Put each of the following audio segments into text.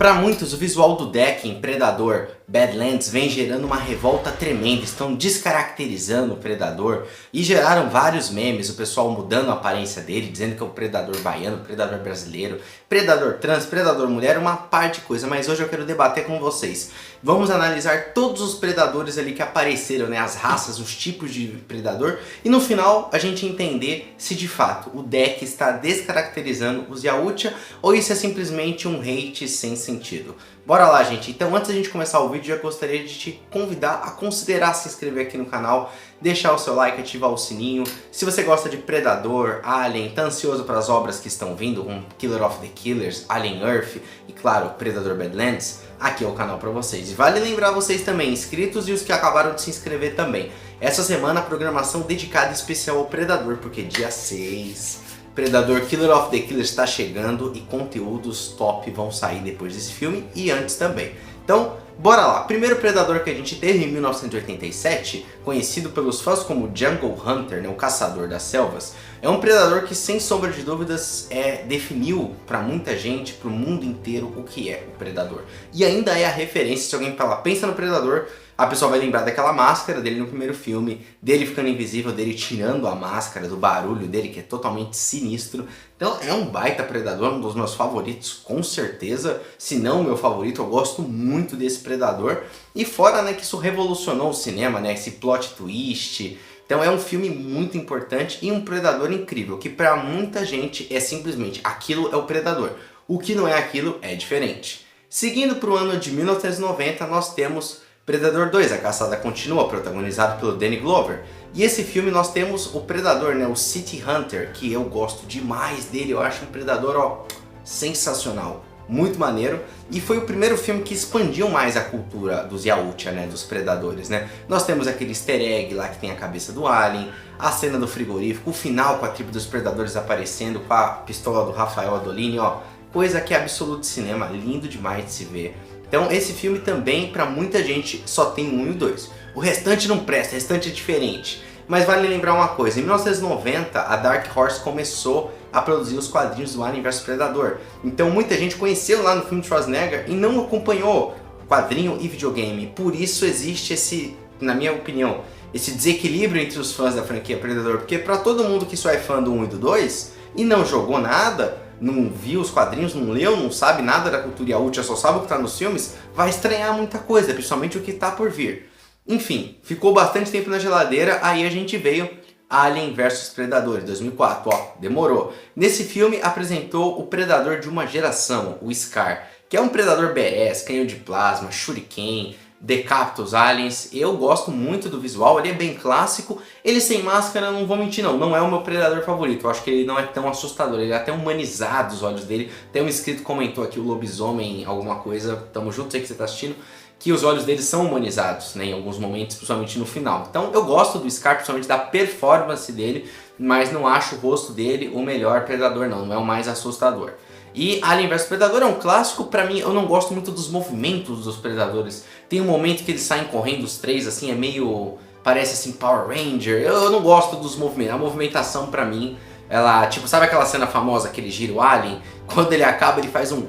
Para muitos, o visual do Deck em Predador Badlands vem gerando uma revolta tremenda, estão descaracterizando o Predador e geraram vários memes, o pessoal mudando a aparência dele, dizendo que é o Predador baiano, Predador brasileiro, Predador trans, Predador mulher, uma parte de coisa, mas hoje eu quero debater com vocês. Vamos analisar todos os Predadores ali que apareceram, né, as raças, os tipos de Predador, e no final a gente entender se de fato o Deck está descaracterizando os Yautja ou isso é simplesmente um hate sem sentido. Bora lá, gente. Então, antes da gente começar o vídeo, já gostaria de te convidar a considerar se inscrever aqui no canal, deixar o seu like, ativar o sininho. Se você gosta de Predador, Alien, tá ansioso para as obras que estão vindo, como Killer of the Killers, Alien Earth e, claro, Predador Badlands, aqui é o canal para vocês. E vale lembrar vocês também, inscritos e os que acabaram de se inscrever também. Essa semana a programação dedicada especial ao Predador, porque dia 6... Predador Killer of the Killers está chegando e conteúdos top vão sair depois desse filme e antes também. Então, bora lá. Primeiro Predador que a gente teve em 1987, conhecido pelos fãs como Jungle Hunter, né, o Caçador das Selvas, é um predador que sem sombra de dúvidas definiu para muita gente, para o mundo inteiro, o que é o Predador. E ainda é a referência, se alguém fala, pensa no Predador, a pessoa vai lembrar daquela máscara dele no primeiro filme, dele ficando invisível, dele tirando a máscara, do barulho dele que é totalmente sinistro. Então é um baita predador, um dos meus favoritos com certeza, se não o meu favorito, eu gosto muito desse predador. E fora, né, que isso revolucionou o cinema, né, esse plot twist. Então é um filme muito importante e um predador incrível, que para muita gente é simplesmente aquilo é o predador. O que não é aquilo é diferente. Seguindo para o ano de 1990, nós temos Predador 2, A Caçada Continua, protagonizado pelo Danny Glover. E esse filme nós temos o Predador, né, o City Hunter, que eu gosto demais dele, eu acho um predador, ó, sensacional, muito maneiro. E foi o primeiro filme que expandiu mais a cultura dos Yautja, né, dos predadores, né. Nós temos aquele easter egg lá que tem a cabeça do Alien, a cena do frigorífico, o final com a tribo dos predadores aparecendo com a pistola do Rafael Adolini, ó, coisa que é absoluto cinema, lindo demais de se ver. Então esse filme também, para muita gente, só tem um e o 2. O restante não presta, o restante é diferente. Mas vale lembrar uma coisa, em 1990 a Dark Horse começou a produzir os quadrinhos do Alien vs Predador. Então muita gente conheceu lá no filme de Schwarzenegger e não acompanhou quadrinho e videogame. Por isso existe esse, na minha opinião, esse desequilíbrio entre os fãs da franquia Predador. Porque para todo mundo que só é fã do 1 e do 2 e não jogou nada, não viu os quadrinhos, não leu, não sabe nada da cultura Yautja, só sabe o que está nos filmes, vai estranhar muita coisa, principalmente o que está por vir. Enfim, ficou bastante tempo na geladeira, aí a gente veio Alien vs Predador, em 2004, ó, demorou. Nesse filme apresentou o predador de uma geração, o Scar, que é um predador badass, canhão de plasma, shuriken, decapita os aliens. Eu gosto muito do visual, ele é bem clássico, ele sem máscara, não vou mentir não é o meu predador favorito, eu acho que ele não é tão assustador, ele é até humanizado os olhos dele. Tem um inscrito que comentou aqui, o lobisomem alguma coisa, tamo junto, sei que você tá assistindo, que os olhos dele são humanizados, né, em alguns momentos, principalmente no final. Então eu gosto do Scar, principalmente da performance dele, mas não acho o rosto dele o melhor predador não é o mais assustador. E Alien vs Predador é um clássico, pra mim eu não gosto muito dos movimentos dos predadores. Tem um momento que eles saem correndo os três, assim, é meio, parece assim Power Ranger. Eu não gosto dos movimentos, a movimentação pra mim, ela, tipo, sabe aquela cena famosa que ele gira o Alien? Quando ele acaba ele faz um...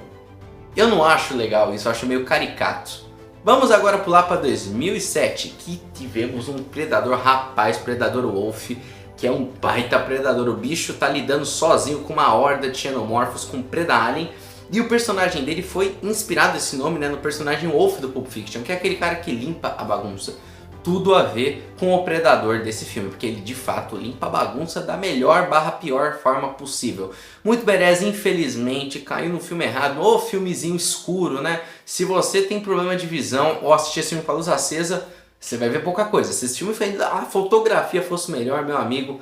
Eu não acho legal isso, eu acho meio caricato. Vamos agora pular pra 2007, que tivemos um predador, rapaz, Predador Wolf, que é um baita predador. O bicho tá lidando sozinho com uma horda de xenomorfos, com Preda-Alien. E o personagem dele foi inspirado, esse nome, né, no personagem Wolf do Pulp Fiction, que é aquele cara que limpa a bagunça. Tudo a ver com o predador desse filme, porque ele de fato limpa a bagunça da melhor barra pior forma possível. Muito badass, infelizmente, caiu no filme errado, ou filmezinho escuro, né? Se você tem problema de visão ou assistir esse filme com a luz acesa, você vai ver pouca coisa. Se esse filme a fotografia fosse melhor, meu amigo,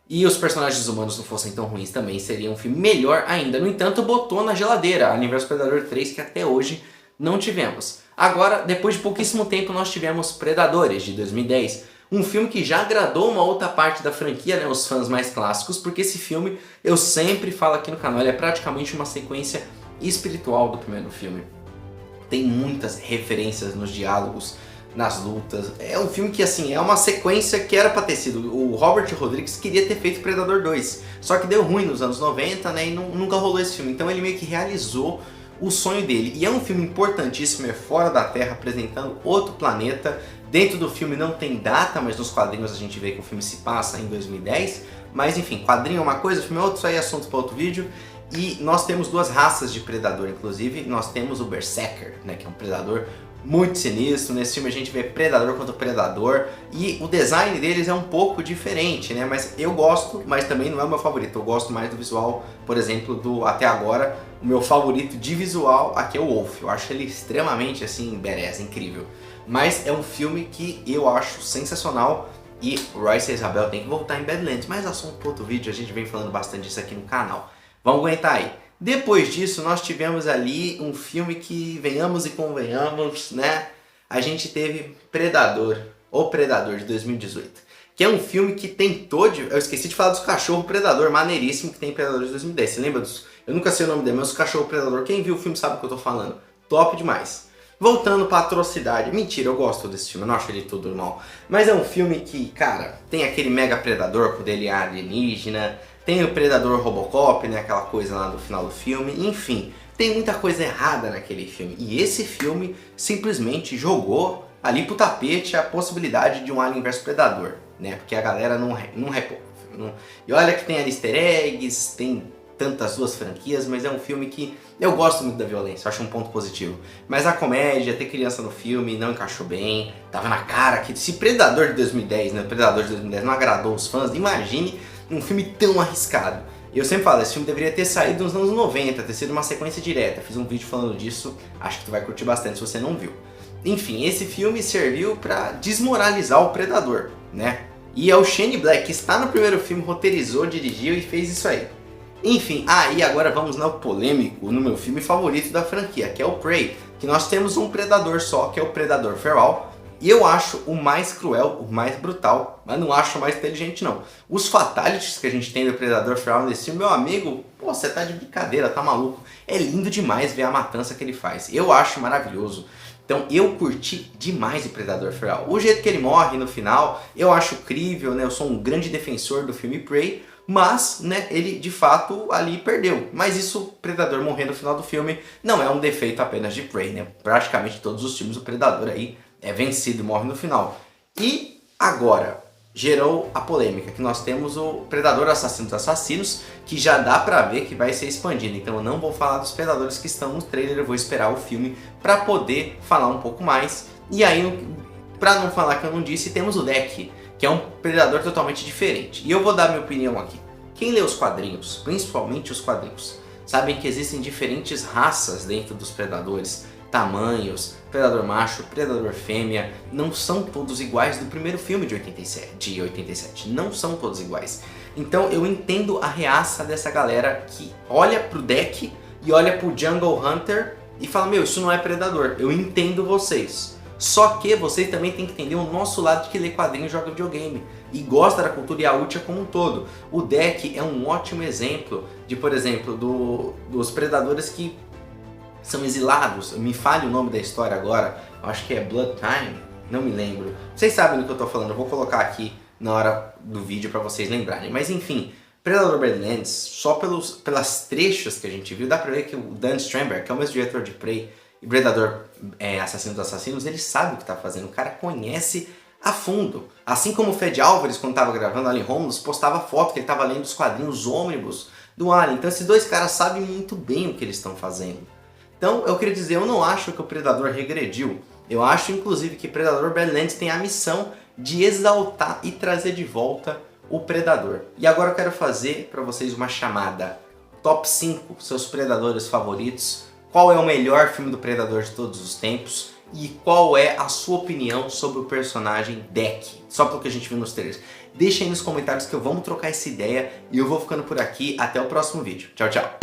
e os personagens humanos não fossem tão ruins também, seria um filme melhor ainda. No entanto, botou na geladeira Alien vs Predador 3, que até hoje não tivemos. Agora, depois de pouquíssimo tempo, nós tivemos Predadores, de 2010. Um filme que já agradou uma outra parte da franquia, né, os fãs mais clássicos, porque esse filme, eu sempre falo aqui no canal, ele é praticamente uma sequência espiritual do primeiro filme. Tem muitas referências nos diálogos, nas lutas. É um filme que, assim, é uma sequência que era pra ter sido. O Robert Rodrigues queria ter feito Predador 2, só que deu ruim nos anos 90, né, e nunca rolou esse filme. Então ele meio que realizou o sonho dele. E é um filme importantíssimo, é fora da Terra, apresentando outro planeta. Dentro do filme não tem data, mas nos quadrinhos a gente vê que o filme se passa em 2010. Mas enfim, quadrinho é uma coisa, filme é outro, isso aí é assunto para outro vídeo. E nós temos duas raças de predador, inclusive. Nós temos o Berserker, né, que é um predador muito sinistro. Nesse filme a gente vê predador contra predador e o design deles é um pouco diferente, né? Mas eu gosto, mas também não é o meu favorito. Eu gosto mais do visual, por exemplo, do até agora, o meu favorito de visual aqui é o Wolf. Eu acho ele extremamente assim, badass, incrível. Mas é um filme que eu acho sensacional e o Royce e a Isabel tem que voltar em Badlands, mas assunto para outro vídeo, a gente vem falando bastante disso aqui no canal. Vamos aguentar aí. Depois disso, nós tivemos ali um filme que, venhamos e convenhamos, né? A gente teve Predador, O Predador, de 2018. Que é um filme que tentou... Eu esqueci de falar dos cachorros Predador, maneiríssimo, que tem Predador de 2010. Você lembra dos... Eu nunca sei o nome dele, mas os cachorros Predador. Quem viu o filme sabe o que eu tô falando. Top demais. Voltando pra Atrocidade. Mentira, eu gosto desse filme, eu não acho ele tudo mal. Mas é um filme que, cara, tem aquele mega predador com dele alienígena... Tem o Predador Robocop, né, aquela coisa lá no final do filme, enfim, tem muita coisa errada naquele filme. E esse filme simplesmente jogou ali pro tapete a possibilidade de um Alien vs Predador, né, porque a galera não E olha que tem ali easter eggs, tem tantas duas franquias, mas é um filme que eu gosto muito da violência, eu acho um ponto positivo. Mas a comédia, ter criança no filme não encaixou bem, tava na cara que se Predador de 2010, né, Predador de 2010 não agradou os fãs, imagine um filme tão arriscado. Eu sempre falo, esse filme deveria ter saído nos anos 90, ter sido uma sequência direta. Fiz um vídeo falando disso, acho que tu vai curtir bastante se você não viu. Enfim, esse filme serviu pra desmoralizar o Predador, né? E é o Shane Black, que está no primeiro filme, roteirizou, dirigiu e fez isso aí. Enfim, e agora vamos no polêmico, no meu filme favorito da franquia, que é o Prey. Que nós temos um Predador só, que é o Predador Feral. E eu acho o mais cruel, o mais brutal, mas não acho o mais inteligente não. Os fatalities que a gente tem do Predador Feral nesse filme, meu amigo, pô, você tá de brincadeira, tá maluco. É lindo demais ver a matança que ele faz, eu acho maravilhoso. Então eu curti demais o Predador Feral. O jeito que ele morre no final, eu acho crível, né? Eu sou um grande defensor do filme Prey, mas, né, ele de fato ali perdeu. Mas isso, o Predador morrer no final do filme, não é um defeito apenas de Prey, né? Praticamente todos os filmes o Predador aí é vencido e morre no final. E agora, gerou a polêmica, que nós temos o Predador Assassino dos Assassinos, que já dá pra ver que vai ser expandido. Então eu não vou falar dos predadores que estão no trailer, eu vou esperar o filme pra poder falar um pouco mais. E aí, pra não falar que eu não disse, temos o Deck, que é um predador totalmente diferente. E eu vou dar minha opinião aqui. Quem lê os quadrinhos, principalmente os quadrinhos, sabem que existem diferentes raças dentro dos predadores, tamanhos, predador macho, predador fêmea, não são todos iguais do primeiro filme de 87, não são todos iguais. Então eu entendo a reaça dessa galera que olha pro Deck e olha pro Jungle Hunter e fala, meu, isso não é predador, eu entendo vocês. Só que vocês também têm que entender o nosso lado de que lê quadrinho e joga videogame e gosta da cultura Yautja como um todo. O Deck é um ótimo exemplo de, por exemplo, dos predadores que são exilados. Me falha o nome da história agora, acho que é Blood Time, não me lembro. Vocês sabem do que eu tô falando, eu vou colocar aqui na hora do vídeo para vocês lembrarem. Mas enfim, Predador Badlands, só pelas trechos que a gente viu, dá pra ver que o Dan Stramberg, que é o mesmo diretor de Prey e Predador Assassino dos Assassinos, ele sabe o que tá fazendo, o cara conhece a fundo. Assim como o Fred Álvares, quando tava gravando Alien Romulus, postava foto que ele tava lendo os quadrinhos ônibus do Alien. Então esses dois caras sabem muito bem o que eles estão fazendo. Então eu queria dizer, eu não acho que o Predador regrediu. Eu acho inclusive que Predador Badlands tem a missão de exaltar e trazer de volta o Predador. E agora eu quero fazer para vocês uma chamada. Top 5 seus Predadores favoritos. Qual é o melhor filme do Predador de todos os tempos? E qual é a sua opinião sobre o personagem Deck? Só pelo que a gente viu nos trailers. Deixa aí nos comentários que vamos trocar essa ideia. E eu vou ficando por aqui. Até o próximo vídeo. Tchau, tchau.